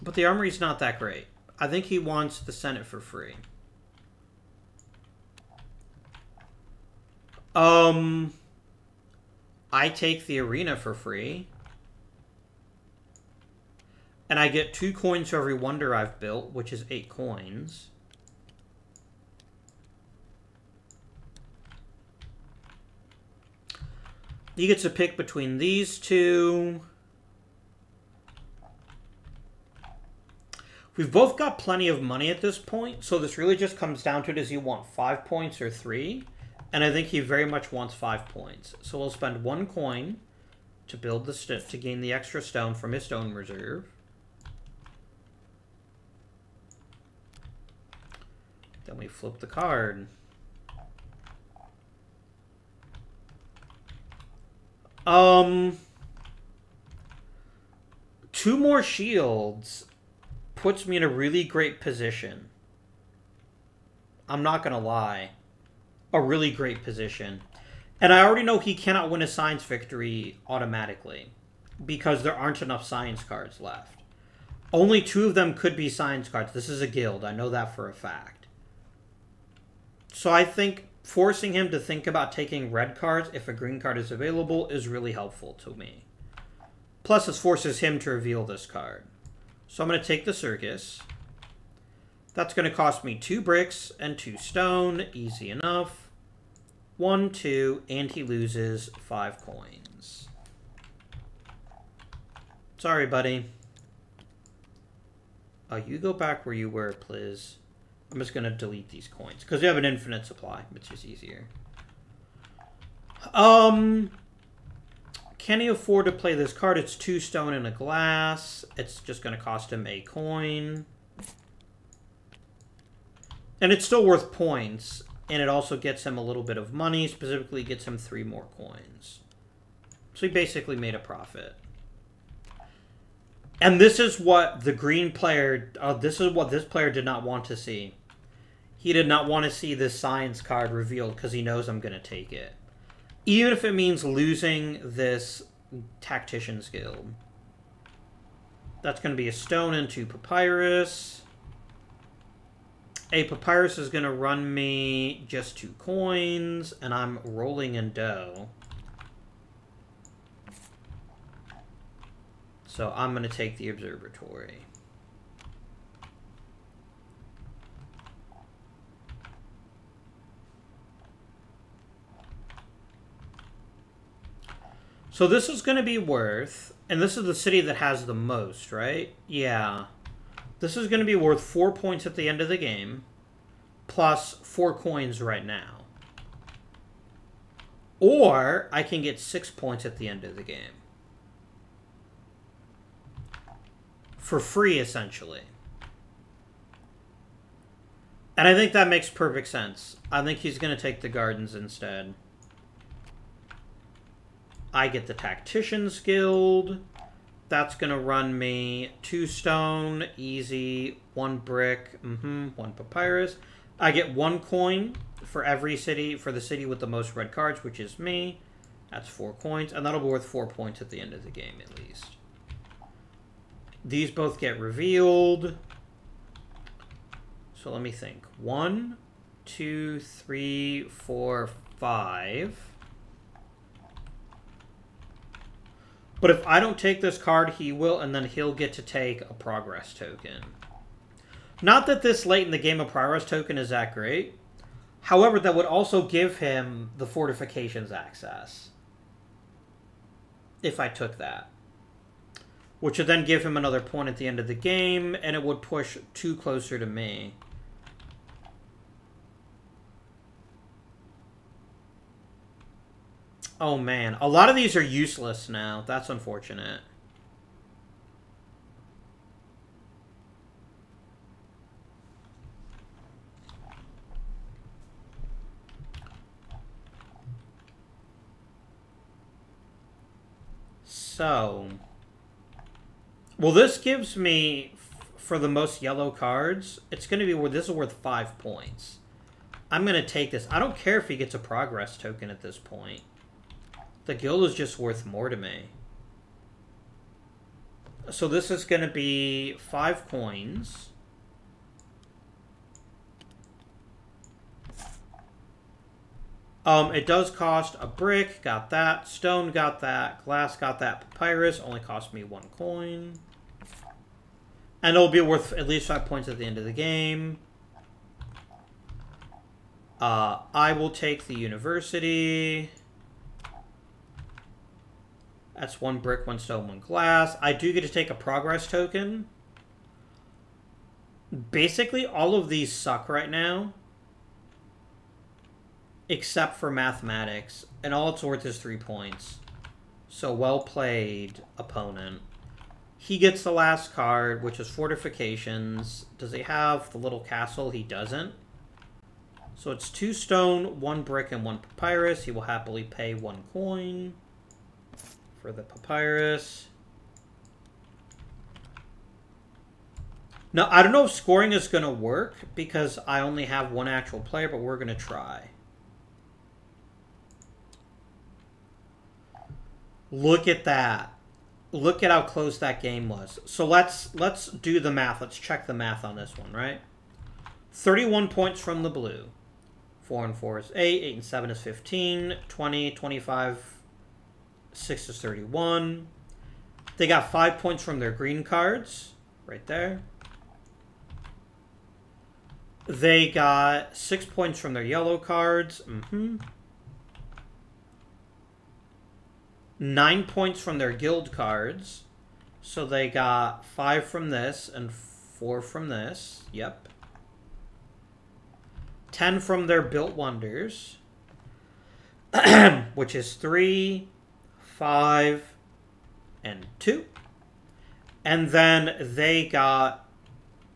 but the armory's not that great. I think he wants the Senate for free. I take the arena for free. And I get 2 coins for every wonder I've built, which is 8 coins. You get to pick between these two. We've both got plenty of money at this point, so this really just comes down to, does he want 5 points or 3? And I think he very much wants 5 points. So we'll spend 1 coin to build to gain the extra stone from his stone reserve. Then we flip the card. 2 more shields puts me in a really great position. I'm not gonna lie. A really great position. And I already know he cannot win a science victory automatically, because there aren't enough science cards left. Only 2 of them could be science cards. This is a guild. I know that for a fact. So I think forcing him to think about taking red cards if a green card is available is really helpful to me. Plus, this forces him to reveal this card. So I'm going to take the circus. That's going to cost me 2 bricks and 2 stone. Easy enough. 1, 2, and he loses 5 coins. Sorry, buddy. You go back where you were, please. I'm just going to delete these coins, because we have an infinite supply, which is easier. Can he afford to play this card? It's 2 stone and a glass. It's just going to cost him a coin. And it's still worth points, and it also gets him a little bit of money. Specifically, gets him 3 more coins. So he basically made a profit. And this is what the green player, this is what this player did not want to see. He did not want to see this science card revealed because he knows I'm going to take it. Even if it means losing this Tactician's Guild. That's going to be a stone and 2 papyrus. A papyrus is going to run me just 2 coins, and I'm rolling in dough. So I'm going to take the observatory. So this is going to be worth, and this is the city that has the most, right? Yeah. This is going to be worth 4 points at the end of the game, plus 4 coins right now. Or I can get 6 points at the end of the game. For free, essentially. And I think that makes perfect sense. I think he's going to take the gardens instead. I get the Tactician's Guild. That's going to run me 2 stone, easy, 1 brick, 1 papyrus. I get 1 coin for every city, for the city with the most red cards, which is me. That's 4 coins, and that'll be worth 4 points at the end of the game, at least. These both get revealed. So let me think. 1, 2, 3, 4, 5. But if I don't take this card, he will, and then he'll get to take a progress token. Not that this late in the game a progress token is that great. However, that would also give him the fortifications access. If I took that. Which would then give him another point at the end of the game, and it would push 2 closer to me. Oh man, a lot of these are useless now. That's unfortunate. So, well, this gives me for the most yellow cards, it's going to be worth, this is worth 5 points. I'm going to take this. I don't care if he gets a progress token at this point. The guild is just worth more to me. So this is going to be 5 coins. It does cost a brick, got that. Stone, got that. Glass, got that. Papyrus only cost me 1 coin. And it'll be worth at least 5 points at the end of the game. I will take the university. That's 1 brick, 1 stone, 1 glass. I do get to take a progress token. Basically, all of these suck right now. Except for mathematics. And all it's worth is 3 points. So well played, opponent. He gets the last card, which is Fortifications. Does he have the little castle? He doesn't. So it's 2 stone, 1 brick, and 1 papyrus. He will happily pay 1 coin for the papyrus. Now, I don't know if scoring is going to work because I only have 1 actual player, but we're going to try. Look at that. Look at how close that game was. So let's do the math. Let's check the math on this one, right? 31 points from the blue. 4 and 4 is 8. 8 and 7 is 15. 20, 25, 6 is 31. They got 5 points from their green cards. Right there. They got 6 points from their yellow cards. 9 points from their guild cards. So they got 5 from this and 4 from this. Yep. 10 from their built wonders. Which is 3, 5, and 2. And then they got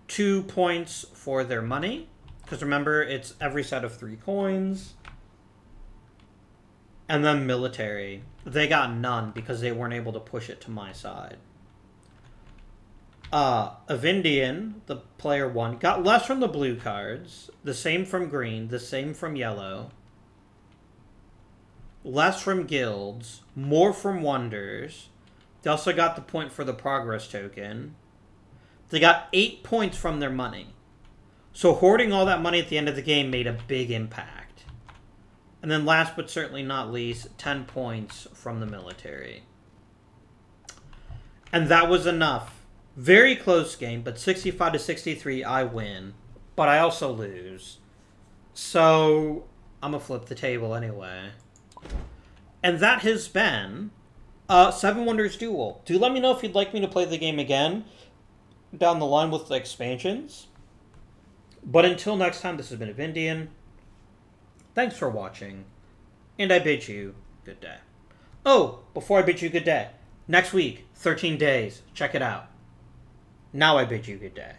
2 points for their money. Because remember, it's every set of 3 coins. And then military. They got none because they weren't able to push it to my side. Avindian, the player 1, got less from the blue cards. The same from green. The same from yellow. Less from guilds. More from wonders. They also got the point for the progress token. They got 8 points from their money. So hoarding all that money at the end of the game made a big impact. And then last but certainly not least, 10 points from the military. And that was enough. Very close game, but 65 to 63, I win. But I also lose. So I'm going to flip the table anyway. And that has been 7 Wonders Duel. Do let me know if you'd like me to play the game again down the line with the expansions. But until next time, this has been Avindian. Thanks for watching, and I bid you good day. Oh, before I bid you good day, next week, 13 days, check it out. Now I bid you good day.